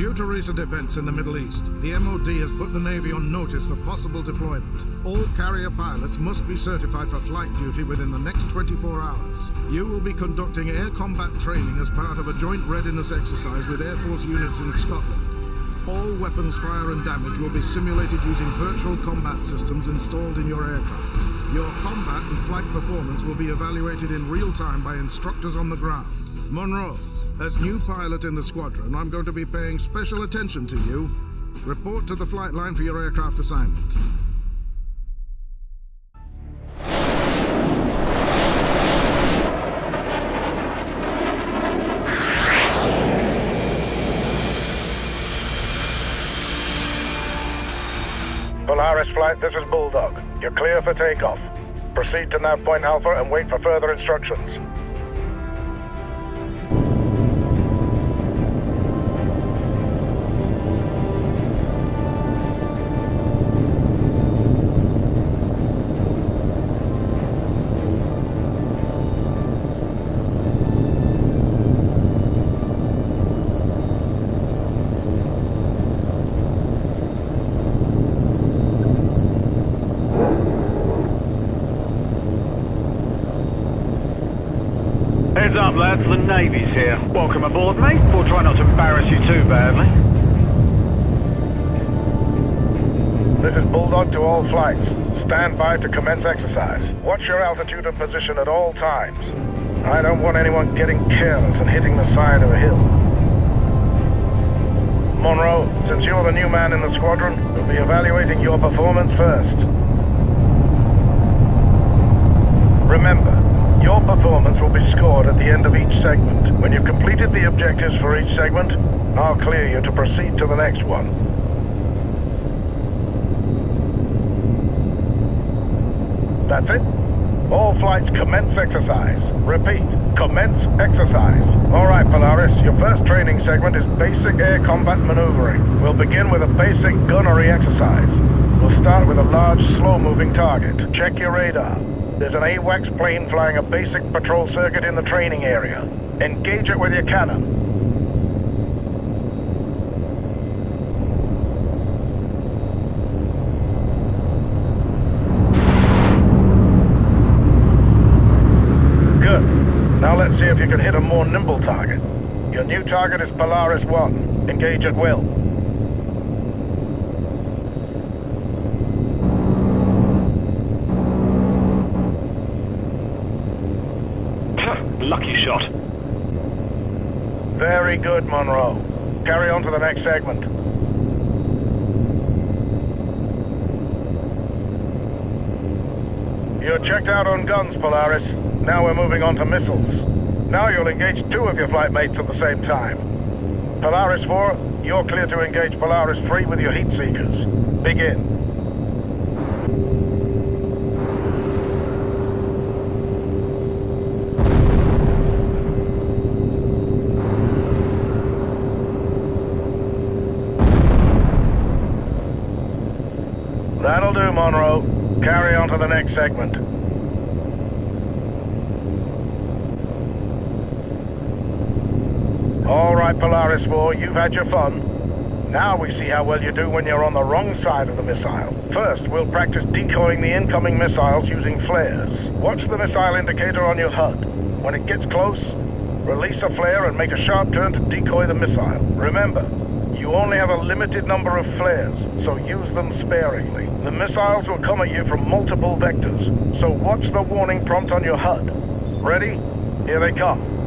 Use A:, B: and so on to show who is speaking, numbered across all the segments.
A: Due to recent events in the Middle East, the MOD has put the Navy on notice for possible deployment. All carrier pilots must be certified for flight duty within the next 24 hours. You will be conducting air combat training as part of a joint readiness exercise with Air Force units in Scotland. All weapons fire and damage will be simulated using virtual combat systems installed in your aircraft. Your combat and flight performance will be evaluated in real time by instructors on the ground. Monroe, as new pilot in the squadron, I'm going to be paying special attention to you. Report to the flight line for your aircraft assignment.
B: Polaris Flight, this is Bulldog. You're clear for takeoff. Proceed to nav point Alpha and wait for further instructions.
C: Heads up, lads, the Navy's here. Welcome aboard, mate. We'll try not to embarrass you too badly.
B: This is Bulldog to all flights. Stand by to commence exercise. Watch your altitude and position at all times. I don't want anyone getting careless and hitting the side of a hill. Monroe, since you're the new man in the squadron, we'll be evaluating your performance first. Remember, your performance will be scored at the end of each segment. When you've completed the objectives for each segment, I'll clear you to proceed to the next one. That's it. All flights commence exercise. Repeat, commence exercise. All right, Polaris, your first training segment is basic air combat maneuvering. We'll begin with a basic gunnery exercise. We'll start with a large, slow-moving target. Check your radar. There's an H.A.W.X plane flying a basic patrol circuit in the training area. Engage it with your cannon. Good. Now let's see if you can hit a more nimble target. Your new target is Polaris 1. Engage at will.
C: Lucky shot.
B: Very good, Monroe. Carry on to the next segment. You're checked out on guns, Polaris. Now we're moving on to missiles. Now you'll engage two of your flight mates at the same time. Polaris 4, you're clear to engage Polaris 3 with your heat seekers. Begin. That'll do, Monroe. Carry on to the next segment. All right, Polaris 4, you've had your fun. Now we see how well you do when you're on the wrong side of the missile. First, we'll practice decoying the incoming missiles using flares. Watch the missile indicator on your HUD. When it gets close, release a flare and make a sharp turn to decoy the missile. Remember, you only have a limited number of flares, so use them sparingly. The missiles will come at you from multiple vectors, so watch the warning prompt on your HUD. Ready? Here they come.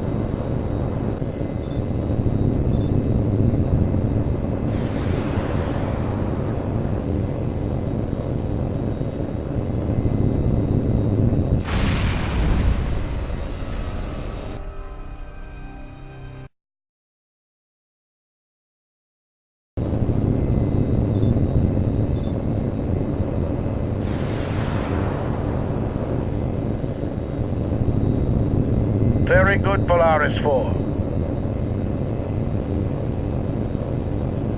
B: Very good, Polaris 4.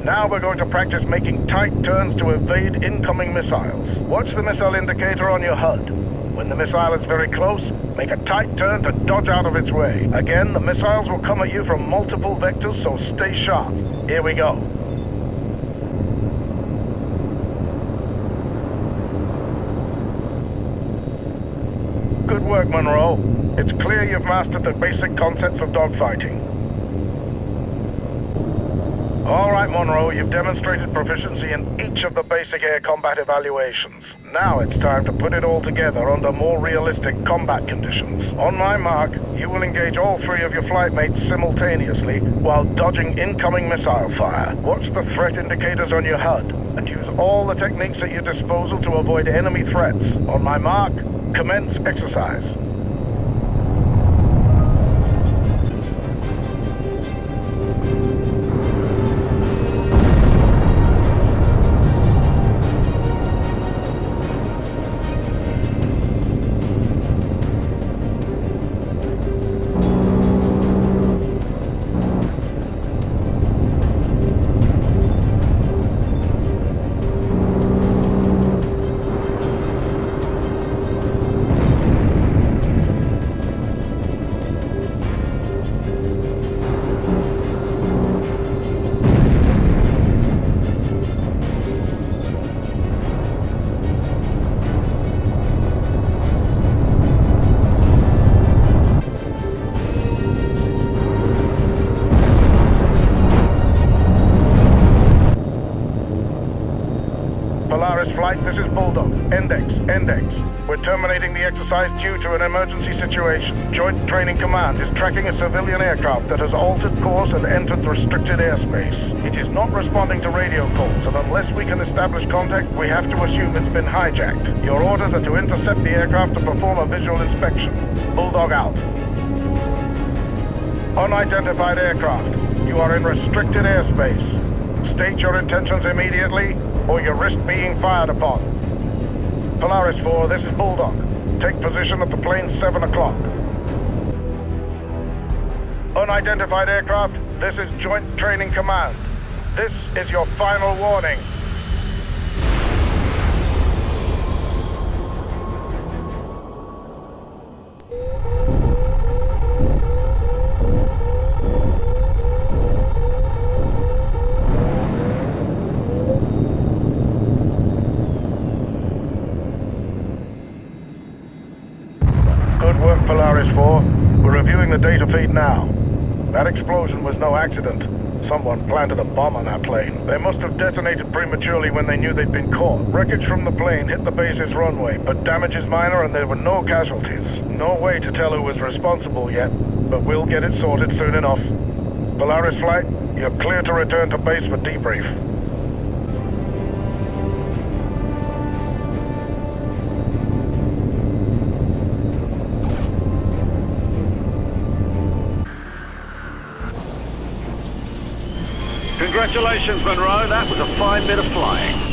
B: Now we're going to practice making tight turns to evade incoming missiles. Watch the missile indicator on your HUD. When the missile is very close, make a tight turn to dodge out of its way. Again, the missiles will come at you from multiple vectors, so stay sharp. Here we go. Good work, Monroe. It's clear you've mastered the basic concepts of dogfighting. All right, Monroe, you've demonstrated proficiency in each of the basic air combat evaluations. Now it's time to put it all together under more realistic combat conditions. On my mark, you will engage all three of your flight mates simultaneously while dodging incoming missile fire. Watch the threat indicators on your HUD and use all the techniques at your disposal to avoid enemy threats. On my mark, commence exercise. Flight, this is Bulldog. Index. We're terminating the exercise due to an emergency situation. Joint Training Command is tracking a civilian aircraft that has altered course and entered restricted airspace. It is not responding to radio calls, and unless we can establish contact, we have to assume it's been hijacked. Your orders are to intercept the aircraft and perform a visual inspection. Bulldog out. Unidentified aircraft. You are in restricted airspace. State your intentions immediately, or you risk being fired upon. Polaris 4, this is Bulldog. Take position at the plane 7 o'clock. Unidentified aircraft, this is Joint Training Command. This is your final warning. Good work, Polaris 4. We're reviewing the data feed now. That explosion was no accident. Someone planted a bomb on our plane. They must have detonated prematurely when they knew they'd been caught. Wreckage from the plane hit the base's runway, but damage is minor and there were no casualties. No way to tell who was responsible yet, but we'll get it sorted soon enough. Polaris Flight, you're clear to return to base for debrief.
C: Congratulations, Monroe. That was a fine bit of flying.